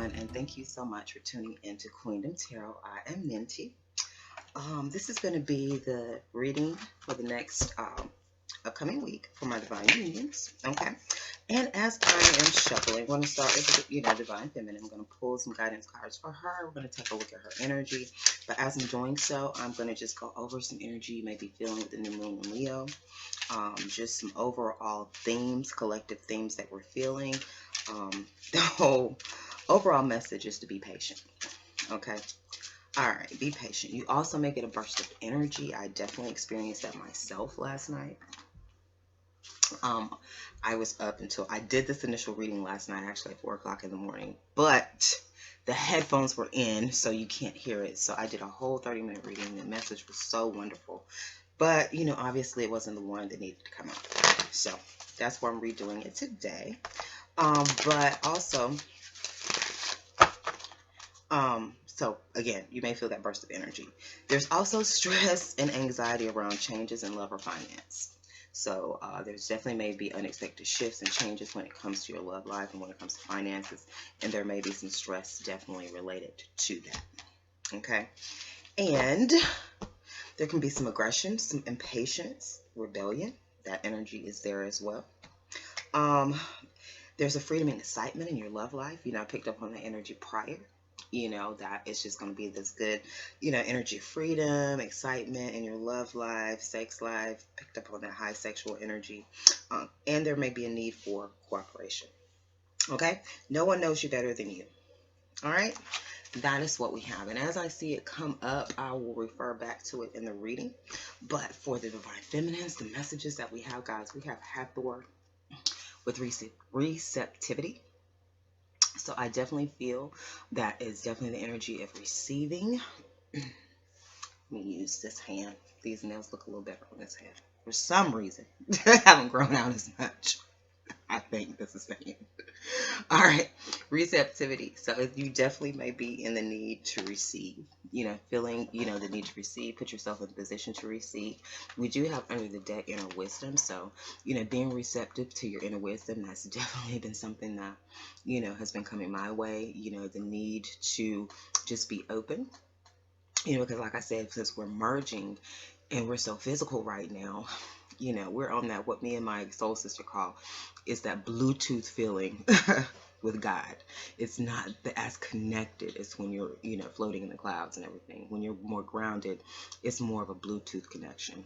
everyone, and thank you so much for tuning into Queendom Tarot. I am Ninti. This is going to be the reading for the next upcoming week for my Divine Unions. Okay, and as I am shuffling, I'm going to start with Divine Feminine. I'm going to pull some guidance cards for her. We're going to take a look at her energy. But as I'm doing so, I'm going to just go over some energy you may be feeling with the new moon in Leo. Just some overall themes, collective themes that we're feeling. The whole overall message is to be patient. Okay. All right. Be patient. You also may get a burst of energy. I definitely experienced that myself last night. I was up until I did this initial reading last night, actually at 4 o'clock in the morning, but the headphones were in, so you can't hear it. So I did a whole 30-minute reading. The message was so wonderful. But, obviously it wasn't the one that needed to come out. So that's why I'm redoing it today. But also, so again, you may feel that burst of energy. There's also stress and anxiety around changes in love or finance. So there's definitely may be unexpected shifts and changes when it comes to your love life and when it comes to finances. And there may be some stress definitely related to that. Okay. And there can be some aggression, some impatience, rebellion. That energy is there as well. There's a freedom and excitement in your love life. I picked up on the energy prior. That it's just going to be this good, energy of freedom, excitement in your love life, sex life. Picked up on that high sexual energy. And there may be a need for cooperation. Okay? No one knows you better than you. All right? That is what we have. And as I see it come up, I will refer back to it in the reading. But for the Divine Feminines, the messages that we have, guys, we have Hathor with receptivity. So I definitely feel that is definitely the energy of receiving. Let me use this hand. These nails look a little better on this hand. For some reason, they haven't grown out as much. I think this is the hand. All right, receptivity. So you definitely may be in the need to receive, feeling, the need to receive, put yourself in the position to receive. We do have under the deck inner wisdom. So, being receptive to your inner wisdom, that's definitely been something that, has been coming my way, the need to just be open, because like I said, since we're merging and we're so physical right now, we're on that, what me and my soul sister call is that Bluetooth feeling with God. It's not as connected as when you're, floating in the clouds and everything. When you're more grounded, it's more of a Bluetooth connection.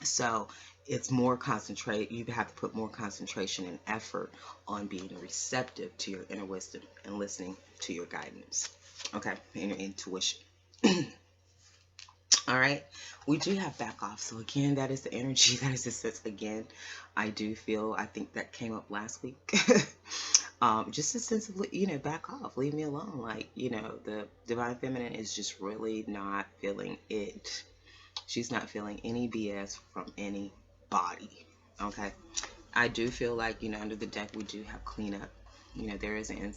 So it's more concentrate. You have to put more concentration and effort on being receptive to your inner wisdom and listening to your guidance. Okay, and your intuition. All right, we do have back off. So again, that is the energy. That is the sense. Again, I think that came up last week. Just a sense of, back off, leave me alone. Like, the Divine Feminine is just really not feeling it. She's not feeling any BS from anybody. Okay, I do feel like, under the deck, we do have cleanup. There is an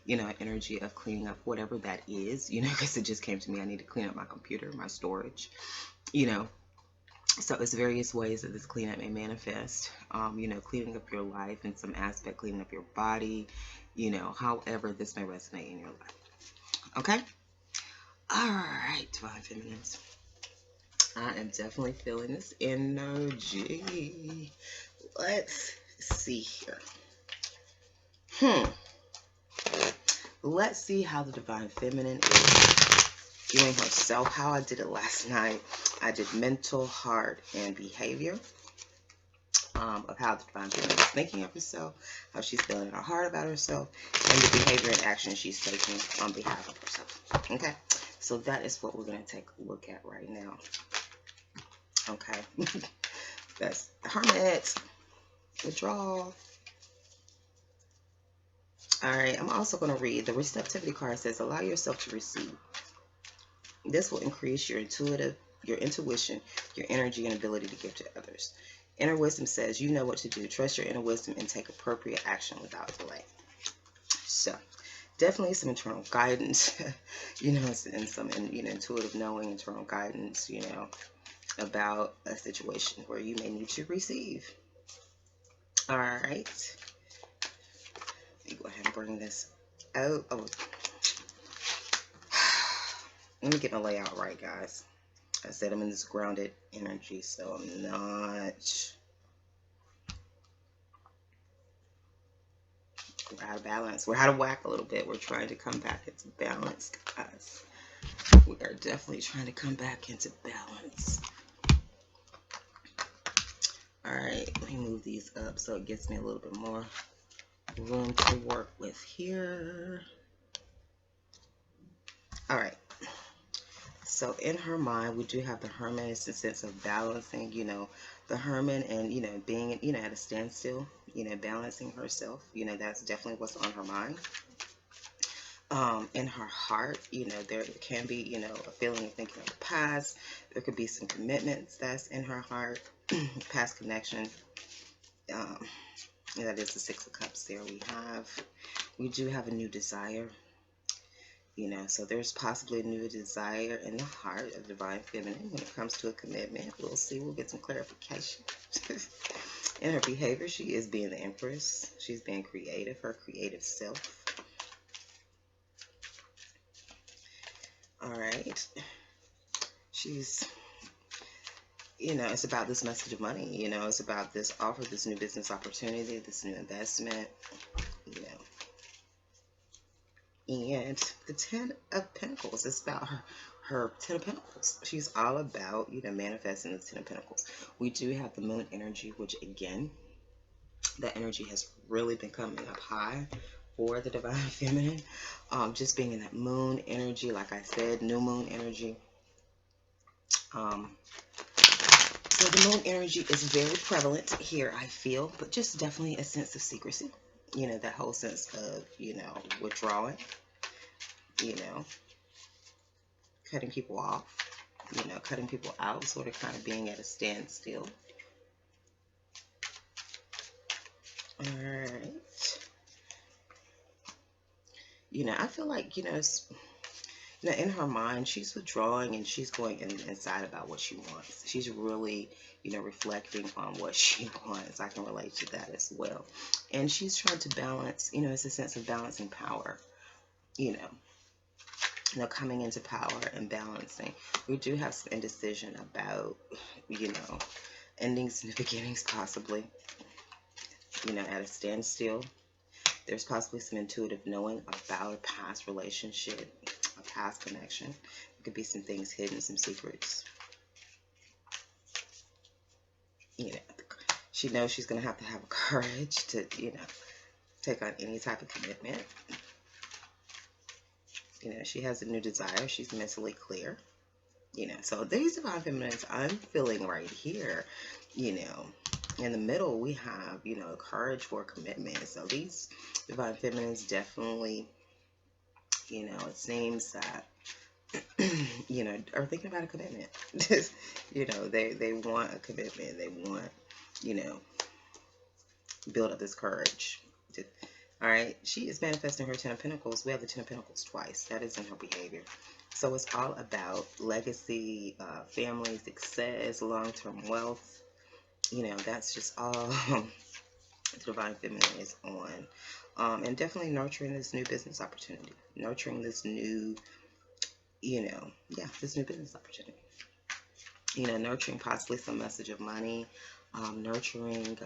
energy of cleaning up whatever that is, because it just came to me. I need to clean up my computer, my storage, so it's various ways that this cleanup may manifest, cleaning up your life in some aspect, cleaning up your body, however this may resonate in your life. Okay. All right, Divine Feminines. I am definitely feeling this energy. Let's see here. Let's see how the Divine Feminine is viewing herself. How I did it last night. I did mental, heart, and behavior. Of how the Divine Feminine is thinking of herself, how she's feeling in her heart about herself, and the behavior and action she's taking on behalf of herself. Okay, so that is what we're going to take a look at right now. Okay, that's the Hermit. Withdrawal. All right, I'm also going to read the receptivity card. Says allow yourself to receive. This will increase your intuition, your energy, and ability to give to others. Inner wisdom says you know what to do. Trust your inner wisdom and take appropriate action without delay. So definitely some internal guidance, and some intuitive knowing, internal guidance, about a situation where you may need to receive. All right. Let me go ahead and bring this Oh, oh. Let me get my layout right, guys. I said I'm in this grounded energy, so I'm not. We're out of balance. We're out of whack a little bit. We're trying to come back into balance, guys. We are definitely trying to come back into balance. All right, let me move these up so it gives me a little bit more room to work with here. All right. So in her mind, we do have the Hermit. It's the sense of balancing, you know, the Hermit and, you know, being, you know, at a standstill, you know, balancing herself. You know, that's definitely what's on her mind. In her heart, you know, there can be, you know, a feeling of thinking of the past. There could be some commitments that's in her heart, past connection. That is the Six of Cups there we do have a new desire. You know, so there's possibly a new desire in the heart of Divine Feminine when it comes to a commitment. We'll see. We'll get some clarification. In her behavior, she is being the Empress. She's being creative, her creative self. All right. She's, you know, it's about this message of money. You know, it's about this offer, this new business opportunity, this new investment, you know. And the Ten of Pentacles is about her Ten of Pentacles. She's all about, you know, manifesting the Ten of Pentacles. We do have the Moon energy, which again, that energy has really been coming up high for the Divine Feminine. Just being in that Moon energy, like I said, new Moon energy. So the Moon energy is very prevalent here, I feel, but just definitely a sense of secrecy. You know, that whole sense of, you know, withdrawing. You know, cutting people off, you know, cutting people out, sort of kind of being at a standstill. All right. You know, I feel like, you know, in her mind, she's withdrawing and she's going inside about what she wants. She's really, you know, reflecting on what she wants. I can relate to that as well. And she's trying to balance, you know, it's a sense of balancing power, you know, coming into power and balancing. We do have some indecision about, you know, endings and beginnings possibly, you know, at a standstill. There's possibly some intuitive knowing about a past relationship, a past connection. There could be some things hidden, some secrets. You know, she knows she's going to have courage to, you know, take on any type of commitment. You know, she has a new desire. She's mentally clear. You know, so these Divine Feminines I'm feeling right here, you know, in the middle we have, you know, courage for commitment. So these Divine Feminines definitely, you know, it seems that, you know, are thinking about a commitment. You know, they want a commitment. They want, you know, build up this courage. All right, she is manifesting her Ten of Pentacles. We have the Ten of Pentacles twice. That is in her behavior. So it's all about legacy, family, success, long-term wealth. You know, that's just all the Divine Feminine is on. And definitely nurturing this new business opportunity. Nurturing this new, you know, yeah, this new business opportunity. You know, nurturing possibly some message of money. Nurturing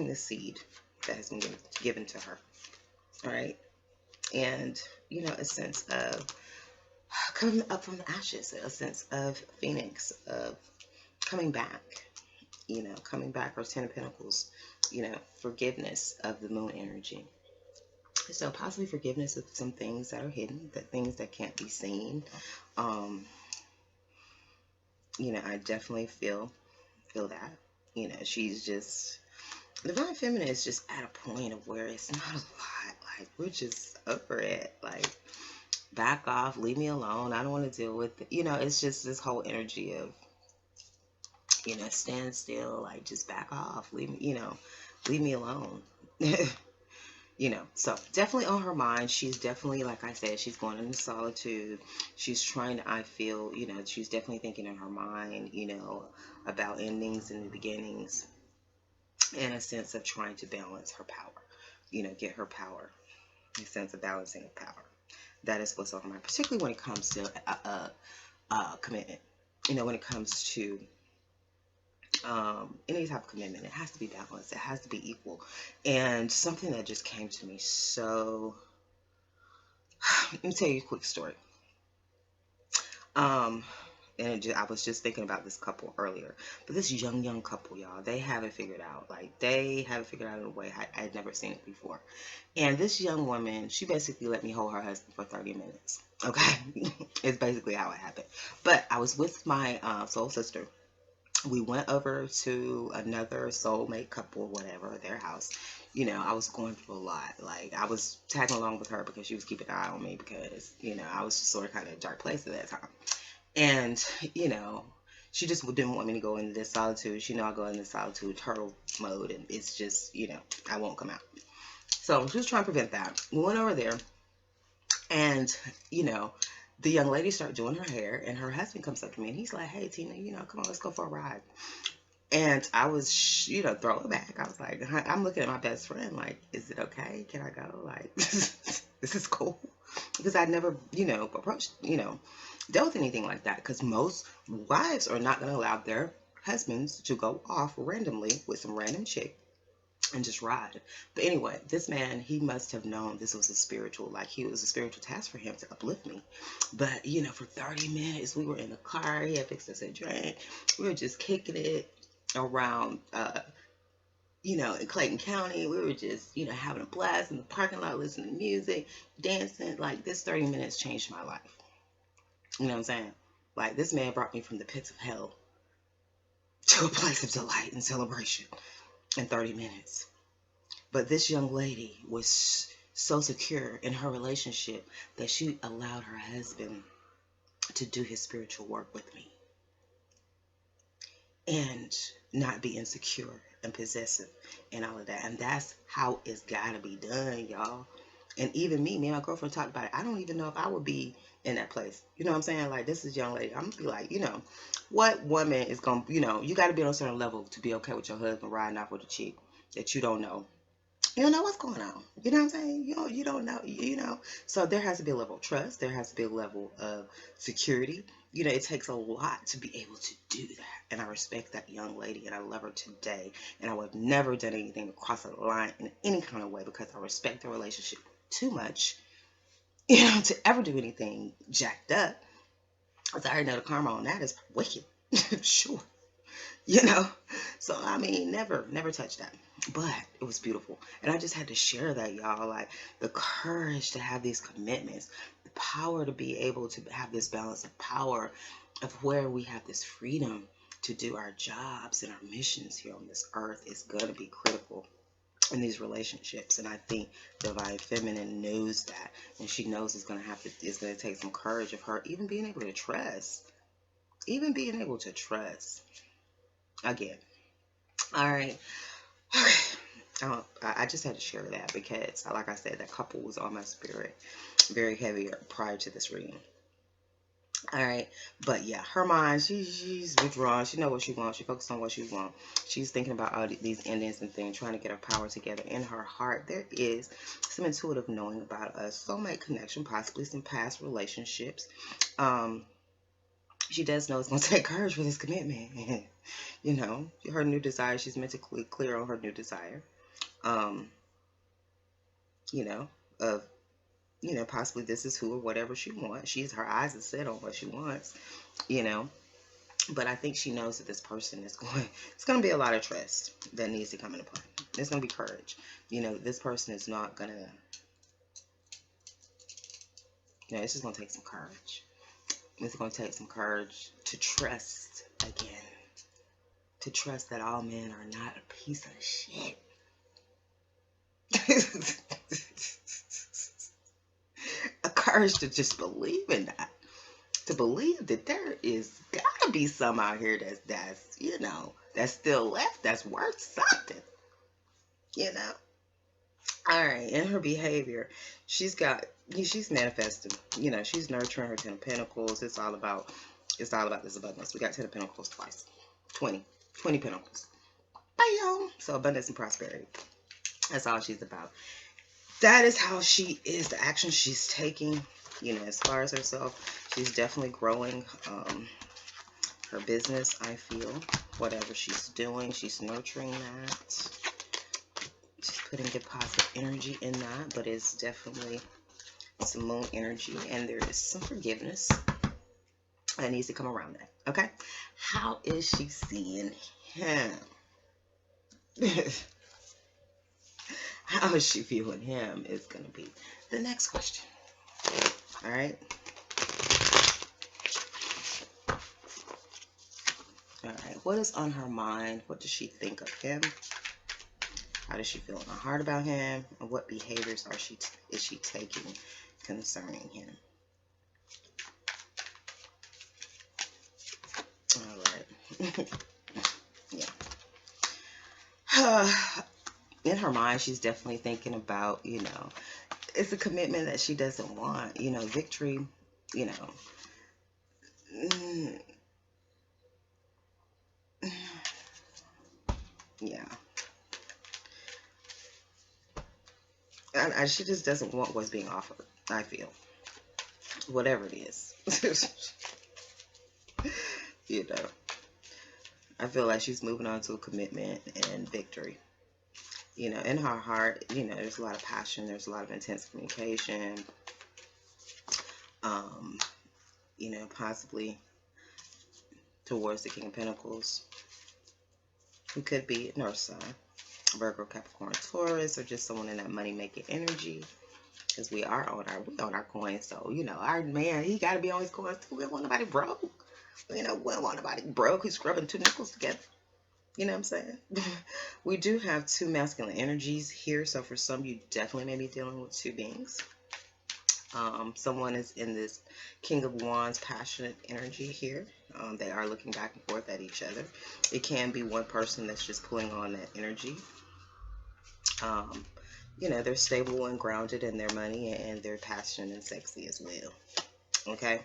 the seed that has been given to her. All right. And, you know, a sense of coming up from the ashes, a sense of Phoenix, of coming back, you know, coming back, or Ten of Pentacles, you know, forgiveness of the Moon energy. So possibly forgiveness of some things that are hidden, that things that can't be seen. You know, I definitely feel that, you know, she's just, Divine Feminine is just at a point of where it's not a lot. Like, we're just over it. Like, back off, leave me alone. I don't want to deal with it. You know, it's just this whole energy of, you know, stand still, like, just back off, leave me, you know, leave me alone. You know, so definitely on her mind. She's definitely, like I said, she's going into solitude. She's trying to, I feel, you know, she's definitely thinking in her mind, you know, about endings and the beginnings, and a sense of trying to balance her power. get her power, a sense of balancing of power. That is what's on my mind, particularly when it comes to commitment. When it comes to any type of commitment, it has to be balanced. It has to be equal. And something that just came to me. So let me tell you a quick story. I was just thinking about this couple earlier, but this young couple, y'all, they have it figured out. Like, they have it figured out in a way I had never seen it before. And this young woman, she basically let me hold her husband for 30 minutes. Okay. It's basically how it happened. But I was with my soul sister. We went over to another soulmate couple, whatever, their house. I was going through a lot. Like, I was tagging along with her because she was keeping an eye on me because, I was just sort of kind of in a dark place at that time. And, she just didn't want me to go into this solitude. She I go into solitude turtle mode, and it's just, I won't come out. So she was trying to prevent that. We went over there, and, the young lady started doing her hair, and her husband comes up to me, and he's like, "Hey, Tina, come on, let's go for a ride." And I was, throw it back. I was like, I'm looking at my best friend, like, is it okay? Can I go? Like, this is cool. Because I'd never, approached, dealt with anything like that. Because most wives are not going to allow their husbands to go off randomly with some random chick and just ride. But anyway, this man, he must have known this was a spiritual task for him to uplift me. But, for 30 minutes, we were in the car. He had fixed us a drink. We were just kicking it around, in Clayton County. We were just, having a blast in the parking lot, listening to music, dancing. Like, this 30 minutes changed my life. You know what I'm saying? Like, this man brought me from the pits of hell to a place of delight and celebration in 30 minutes. But this young lady was so secure in her relationship that she allowed her husband to do his spiritual work with me and not be insecure and possessive and all of that. And that's how it's got to be done, y'all. And even me and my girlfriend talked about it. I don't even know if I would be in that place. You know what I'm saying? Like, this is young lady. I'm going to be like, what woman is going to, you got to be on a certain level to be okay with your husband riding off with a chick that you don't know. You don't know what's going on. You know what I'm saying? You don't know, So there has to be a level of trust. There has to be a level of security. It takes a lot to be able to do that. And I respect that young lady, and I love her today. And I would have never done anything to cross a line in any kind of way because I respect the relationship too much, to ever do anything jacked up. Because I already know the karma on that is wicked. Sure. So I mean, never touch that. But it was beautiful, and I just had to share that, y'all. Like, the courage to have these commitments, the power to be able to have this balance of power, of where we have this freedom to do our jobs and our missions here on this earth is going to be critical in these relationships. And I think Divine Feminine knows that, and she knows it's going to take some courage of her even being able to trust again. All right. I just had to share that because, like I said, that couple was on my spirit very heavy prior to this reading. All right. But yeah, her mind, she's withdrawn. She knows what she wants. She focuses on what she wants. She's thinking about all these endings and things, trying to get her power together. In her heart, there is some intuitive knowing about a soulmate connection, possibly some past relationships. She does know it's going to take courage for this commitment. Her new desire, she's mentally clear on her new desire. Possibly this is who or whatever she wants. Her eyes are set on what she wants, but I think she knows that this person it's going to be a lot of trust that needs to come into play. There's going to be courage. This person is not going to, it's just going to take some courage. It's going to take some courage to trust again. To trust that all men are not a piece of shit. A courage to just believe in that. To believe that there is gotta be some out here that's still left, that's worth something. All right, in her behavior, she's manifesting. She's nurturing her 10 of Pentacles. It's all about this abundance. We got 10 of Pentacles twice. 20 Pentacles. Bam! So abundance and prosperity. That's all she's about. That is how she is, the action she's taking, you know, as far as herself. She's definitely growing her business, I feel. Whatever she's doing, she's nurturing that. She's putting good positive energy in that, but it's definitely some moon energy, and there is some forgiveness that needs to come around that. Okay? How is she seeing him? How is she viewing him is going to be the next question. All right? All right. What is on her mind? What does she think of him? How does she feel in her heart about him? And what behaviors is she taking concerning him? All right. Yeah. In her mind, she's definitely thinking about, you know, it's a commitment that she doesn't want, you know, victory, you know. Yeah. She just doesn't want what's being offered, I feel. Whatever it is. You know. I feel like she's moving on to a commitment and victory. You know, in her heart, you know, there's a lot of passion. There's a lot of intense communication. You know, possibly towards the King of Pentacles, who could be North Sign, Virgo, Capricorn, Taurus, or just someone in that money-making energy. Because we on our coins, so you know, our man, he got to be on his coins too. We don't want nobody broke. You know, we don't want nobody broke who's scrubbing two nickels together. You know what I'm saying? We do have two masculine energies here, so for some, you definitely may be dealing with two beings. Someone is in this King of Wands passionate energy here. They are looking back and forth at each other. It can be one person that's just pulling on that energy. You know, they're stable and grounded in their money, and they're passionate and sexy as well. Okay?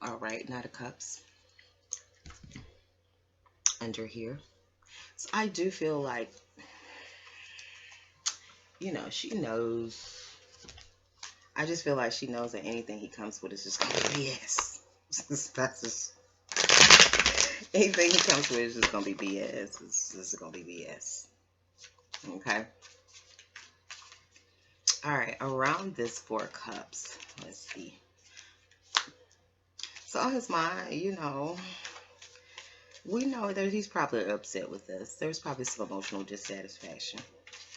All right, Knight of Cups. Under here. So I do feel like, you know, she knows. I just feel like she knows that anything he comes with is just going to be BS. That's just... Anything he comes with is just going to be BS. This is going to be BS. Okay? Alright, around this Four of Cups, let's see. So on his mind, you know, we know that he's probably upset with us. There's probably some emotional dissatisfaction,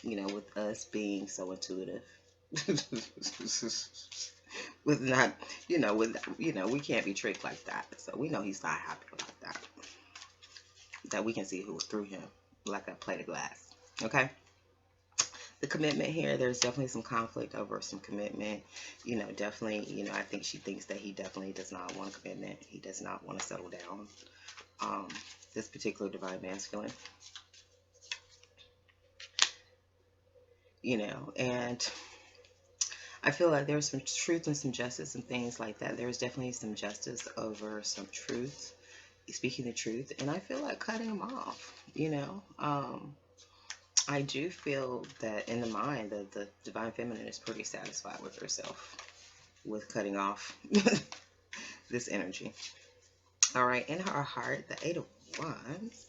you know, with us being so intuitive. With not, you know, we can't be tricked like that. So we know he's not happy about that. That we can see who through him, like a plate of glass. Okay? The commitment here, there's definitely some conflict over some commitment. You know, definitely, you know, I think she thinks that he definitely does not want a commitment. He does not want to settle down. This particular divine masculine. You know, and I feel like there's some truth and some justice and things like that. There's definitely some justice over some truth, speaking the truth, and I feel like cutting him off, you know. I do feel that in the mind that the divine feminine is pretty satisfied with herself with cutting off this energy. All right, in her heart, the Eight of Wands,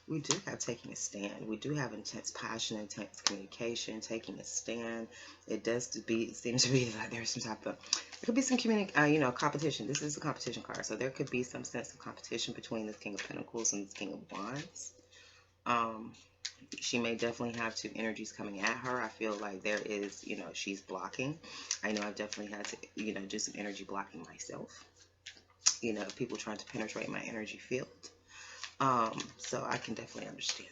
we do have taking a stand. We do have intense passion, intense communication, taking a stand. It seems to be like there's some type of, there could be some you know, competition. This is a competition card, so there could be some sense of competition between the King of Pentacles and the King of Wands. She may definitely have two energies coming at her. I feel like there is, you know, she's blocking. I know I've definitely had to, you know, do some energy blocking myself. You know, people trying to penetrate my energy field. So I can definitely understand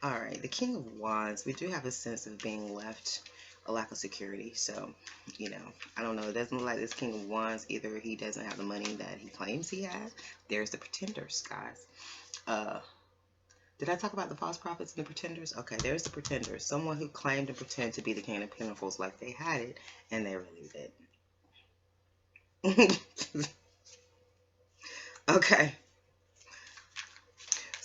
that. All right, the King of Wands, we do have a sense of being left, a lack of security. So, you know, I don't know. It doesn't look like this King of Wands, either he doesn't have the money that he claims he has. There's the Pretenders, guys. Did I talk about the false prophets and the pretenders? Okay, there's the pretenders. Someone who claimed to pretend to be the King of Pentacles like they had it, and they really didn't. Okay.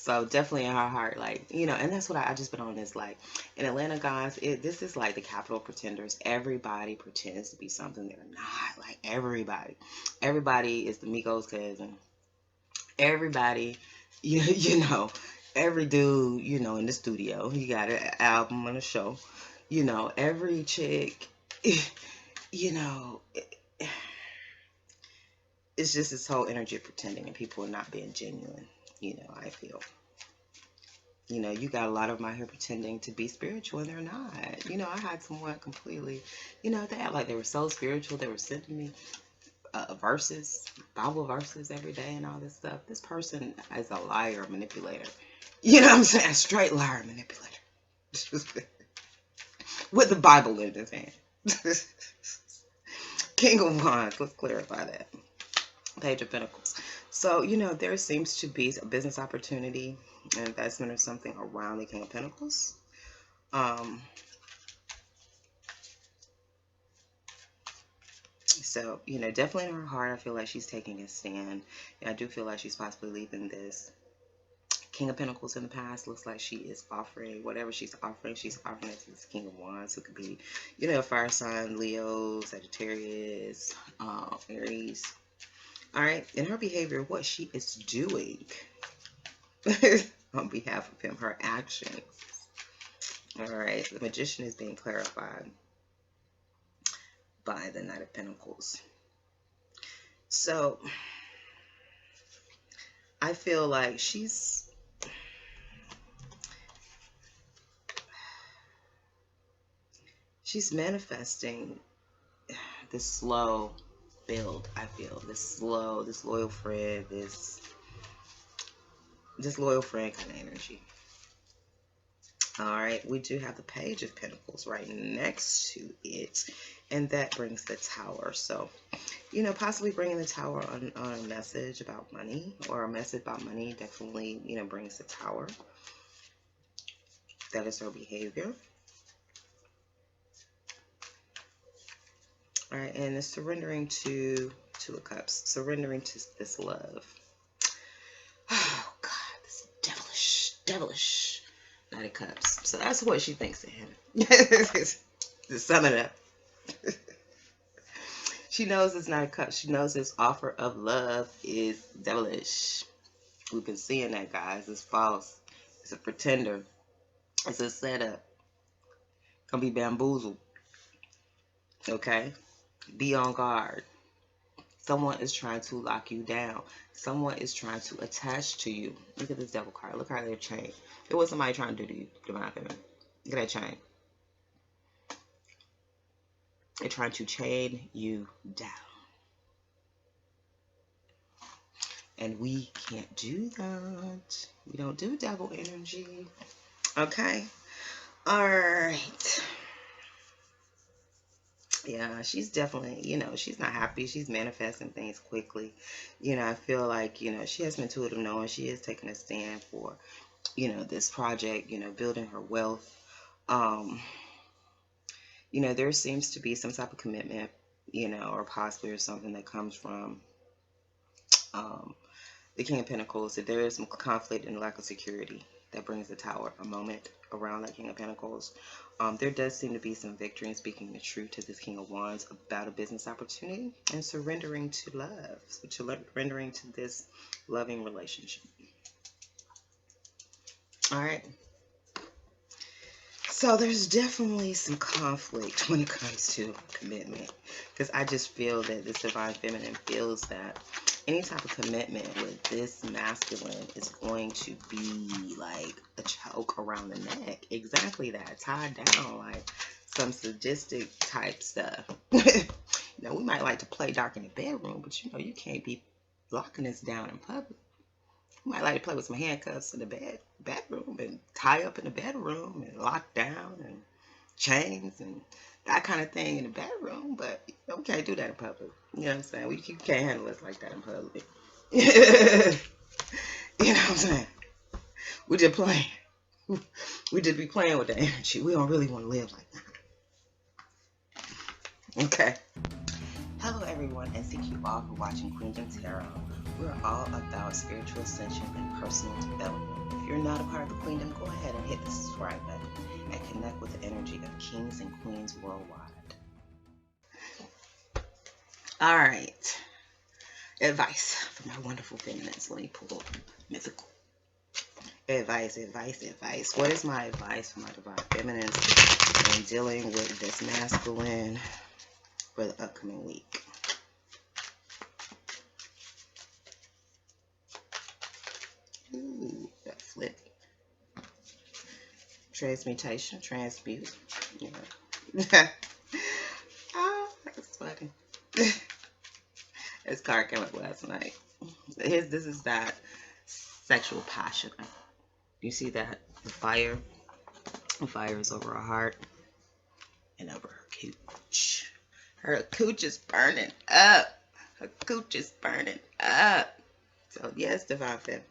So definitely in her heart, like, and that's what I just been on this, like, in Atlanta, guys, this is like the capital of pretenders. Everybody pretends to be something they're not. Like, everybody is the Migos cousin. Everybody, you know, every dude, in the studio, he got an album and a show. Every chick, you know, it's just this whole energy of pretending and people are not being genuine. I feel. You got a lot of them out here pretending to be spiritual and they're not. I had someone completely, they act like they were so spiritual. They were sending me verses, Bible verses every day and all this stuff. This person is a liar, manipulator. You know what I'm saying? Straight liar, manipulator. With the Bible in his hand. King of Wands, let's clarify that. Page of Pentacles. So, there seems to be a business opportunity, an investment or something around the King of Pentacles. So, definitely in her heart, I feel like she's taking a stand. And I do feel like she's possibly leaving this King of Pentacles in the past. Looks like she is offering whatever she's offering it to this King of Wands, who could be, fire sign, Leo, Sagittarius, Aries. All right, in her behavior, what she is doing on behalf of him, her actions. All right, the Magician is being clarified by the Knight of Pentacles. So I feel like she's manifesting this slow build. I feel this loyal friend, this loyal friend kind of energy. All right, we do have the Page of Pentacles right next to it, and that brings the Tower. So, possibly bringing the Tower on a message about money, or a message about money definitely, brings the Tower. That is her behavior. All right, and it's surrendering to Two of Cups, surrendering to this love. Oh, God, this devilish Knight of Cups. So that's what she thinks of him. To sum it up. She knows it's Knight of Cups. She knows his offer of love is devilish. We've been seeing that, guys. It's false. It's a pretender. It's a setup. Gonna be bamboozled. Okay? Be on guard. Someone is trying to lock you down. Someone is trying to attach to you. Look at this Devil card. Look how they're chained. It was somebody trying to do to you, divine feminine. Look at that chain. They're trying to chain you down. And we can't do that. We don't do devil energy. Okay? Alright. Yeah, she's definitely, she's not happy. She's manifesting things quickly. I feel like, she has intuitive knowing. She is taking a stand for, this project, building her wealth. There seems to be some type of commitment, or possibly or something that comes from the King of Pentacles. If there is some conflict and lack of security, that brings the Tower, a moment around that King of Pentacles. There does seem to be some victory in speaking the truth to this King of Wands about a business opportunity and surrendering to love, surrendering to this loving relationship. All right. So there's definitely some conflict when it comes to commitment, because I just feel that this divine feminine feels that any type of commitment with this masculine is going to be like a choke around the neck. Exactly that. Tied down, like some sadistic type stuff. Now, we might like to play dark in the bedroom, but you can't be locking us down in public. You might like to play with some handcuffs in the bedroom and tie up in the bedroom and lock down and chains and that kind of thing in the bedroom, but we can't do that in public. You know what I'm saying? You can't handle us like that in public. You know what I'm saying? We just playing. We just be playing with the energy. We don't really want to live like that. Okay. Hello everyone, and thank you all for watching Queens and Tarot. We're all about spiritual ascension and personal development. If you're not a part of the queendom, go ahead and hit the subscribe button and connect with the energy of kings and queens worldwide. All right. Advice for my wonderful feminines. Let me pull up mythical. Advice. What is my advice for my divine feminines in dealing with this masculine for the upcoming week? Ooh, that flip. Transmutation, transmute. Yeah. Oh, that's funny. This card came up last night. This is that sexual passion. You see that? The fire. The fire is over her heart and over her cooch. Her cooch is burning up. Her cooch is burning up. So yes, divine feminine.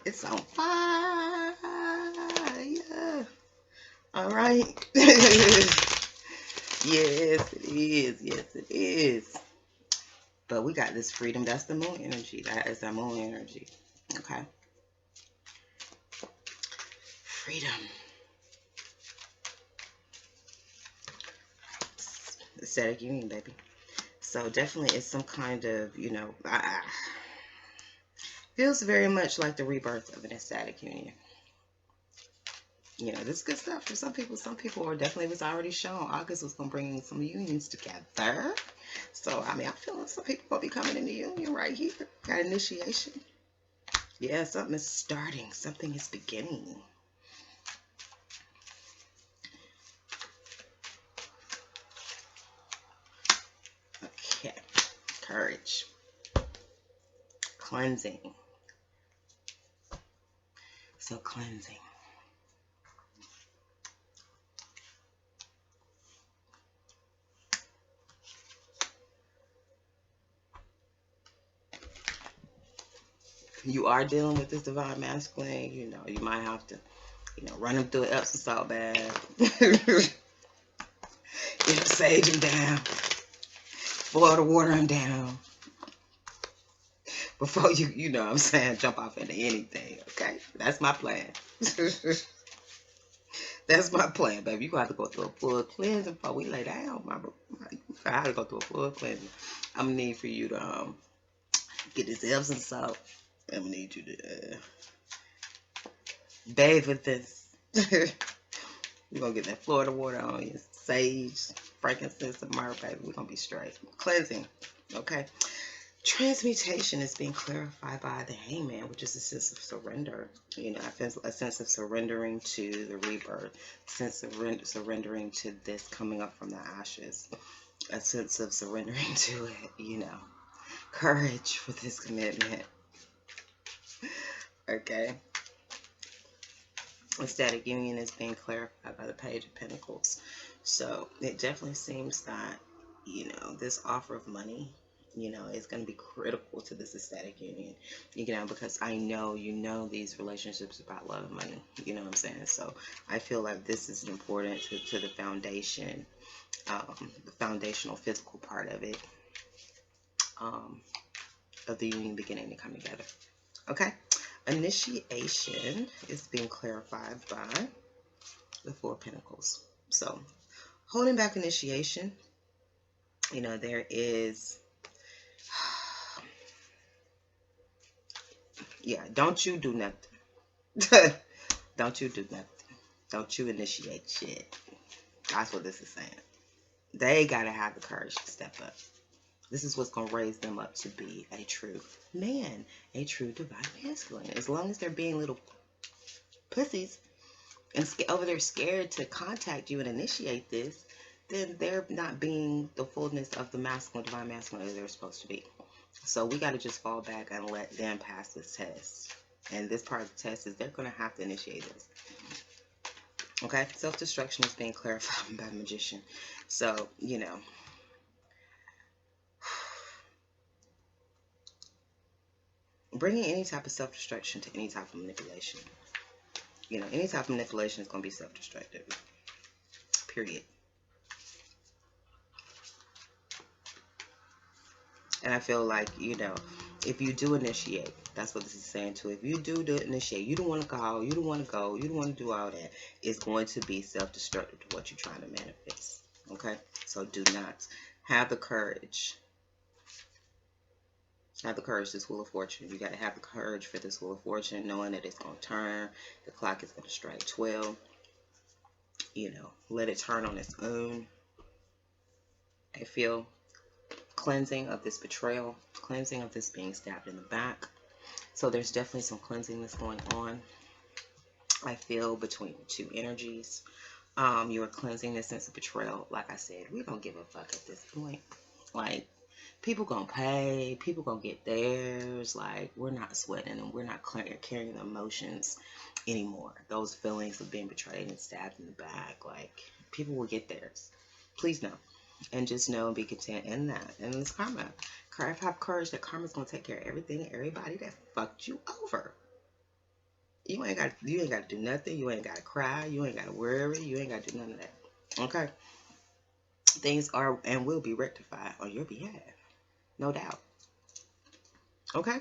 It's on fire. All right. Yes, it is. Yes, it is. But we got this freedom. That's the moon energy. That is the moon energy. Okay. Freedom. Aesthetic union, baby. So definitely it's some kind of, feels very much like the rebirth of an ecstatic union. This is good stuff for some people. Some people are definitely, was already shown August was going to bring some unions together. So, I feel like some people will be coming into union right here. Got initiation. Yeah, something is starting. Something is beginning. Okay. Courage. Cleansing. So cleansing. You are dealing with this divine masculine, you might have to, run them through an Epsom salt bath. Sage them down. Boil the water them down. Before you know what I'm saying, jump off into anything, okay? That's my plan. That's my plan, baby. You're going to have to go through a full cleansing before we lay down. I have to go through a full cleansing. I'm going to need for you to get this Epsom salt. I'm going to need you to bathe with this. You're going to get that Florida water on you. Sage, frankincense, and myrrh, baby. We're going to be straight. Cleansing, okay? Transmutation is being clarified by the hangman, which is a sense of surrender. A sense of surrendering to the rebirth, a sense of surrendering to this coming up from the ashes, a sense of surrendering to it, courage for this commitment. Okay. Ecstatic union is being clarified by the Page of Pentacles. So it definitely seems that, this offer of money, is going to be critical to this ecstatic union, because I know, these relationships are about love and money, you know what I'm saying? So I feel like this is important to the foundation, the foundational physical part of it, of the union beginning to come together. Okay. Initiation is being clarified by the Four of Pentacles. So holding back initiation, there is, yeah, don't you do nothing. Don't you do nothing. Don't you initiate shit. That's what this is saying. They got to have the courage to step up. This is what's going to raise them up to be a true man, a true divine masculine. As long as they're being little pussies and over there scared to contact you and initiate this, then they're not being the fullness of the masculine, divine masculine that they're supposed to be. So we got to just fall back and let them pass this test. And this part of the test is they're going to have to initiate this. Okay? Self-destruction is being clarified by the Magician. So, bringing any type of self-destruction to any type of manipulation. Any type of manipulation is going to be self-destructive. Period. And I feel like, you know, if you do initiate, that's what this is saying too. If you do initiate, you don't want to call, you don't want to go, you don't want to do all that. It's going to be self-destructive to what you're trying to manifest. Okay? So do not have the courage. Have the courage, this Wheel of Fortune. You got to have the courage for this Wheel of Fortune, knowing that it's going to turn. The clock is going to strike 12. You know, let it turn on its own. I feel cleansing of this betrayal, cleansing of this being stabbed in the back. So there's definitely some cleansing that's going on. I feel between the two energies. You are cleansing this sense of betrayal. Like I said, we don't give a fuck at this point. Like, people gonna pay, people gonna get theirs. Like, we're not sweating them, we're not carrying the emotions anymore. Those feelings of being betrayed and stabbed in the back, like, people will get theirs. Please know, and just know and be content in that. And it's karma. Have courage that karma's gonna take care of everything and everybody that fucked you over. You ain't got to do nothing. You ain't got to cry. You ain't got to worry. You ain't got to do none of that. Okay. Things are and will be rectified on your behalf. No doubt. Okay?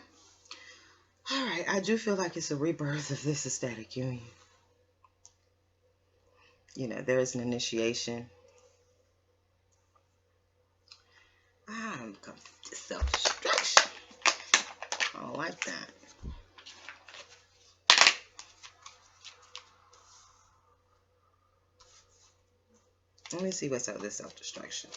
All right. I do feel like it's a rebirth of this ecstatic union. You know, there is an initiation. I'm coming to self-destruction. I don't like that. Let me see what's up with this self-destruction.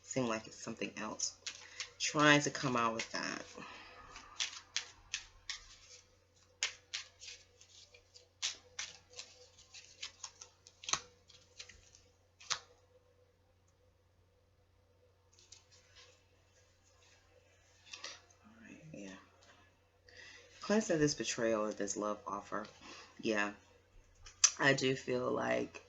Seems like it's something else. Trying to come out with that. Alright, yeah. Cleansing this betrayal or this love offer. Yeah. I do feel like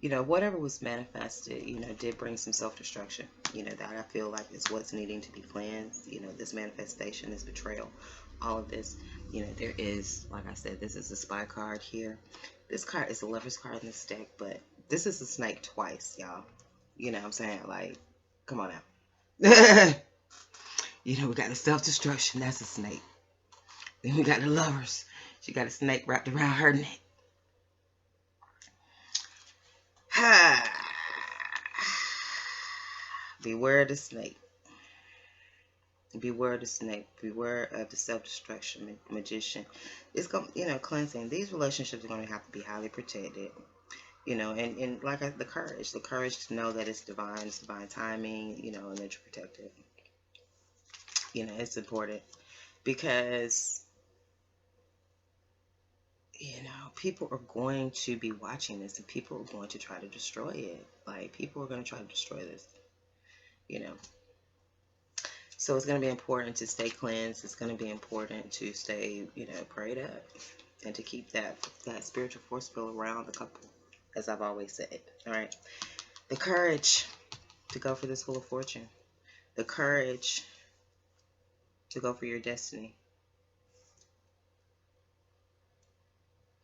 you know, whatever was manifested, you know, did bring some self-destruction. You know, that I feel like is what's needing to be cleansed. You know, this manifestation, this betrayal, all of this. You know, there is, like I said, this is a spy card here. This card is a lover's card in this deck, but this is a snake twice, y'all. You know what I'm saying? Like, come on now. You know, we got the self-destruction. That's a snake. Then we got the lovers. She got a snake wrapped around her neck. Beware the snake. Beware the snake. Beware of the self-destruction magician. It's going, you know, cleansing. These relationships are going to have to be highly protected. You know, and like the courage to know that it's divine timing. You know, and that you're protected. You know, it's important because, you know, people are going to be watching this and people are going to try to destroy it. Like, people are going to try to destroy this, you know. So it's going to be important to stay cleansed. It's going to be important to stay, you know, prayed up and to keep that spiritual force field around the couple, as I've always said. All right. The courage to go for this Wheel of Fortune. The courage to go for your destiny.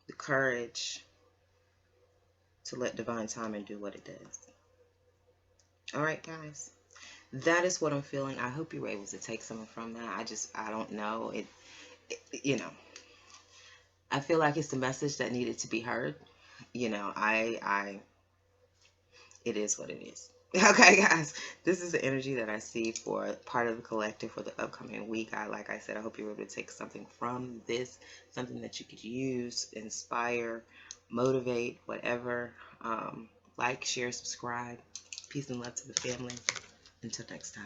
The courage to let divine timing do what it does. All right, guys. That is what I'm feeling. I hope you were able to take something from that. I don't know. It you know, I feel like it's the message that needed to be heard. You know, it is what it is. Okay, guys, this is the energy that I see for part of the collective for the upcoming week. Like I said, I hope you were able to take something from this, something that you could use, inspire, motivate, whatever. Like, share, subscribe. Peace and love to the family. Until next time.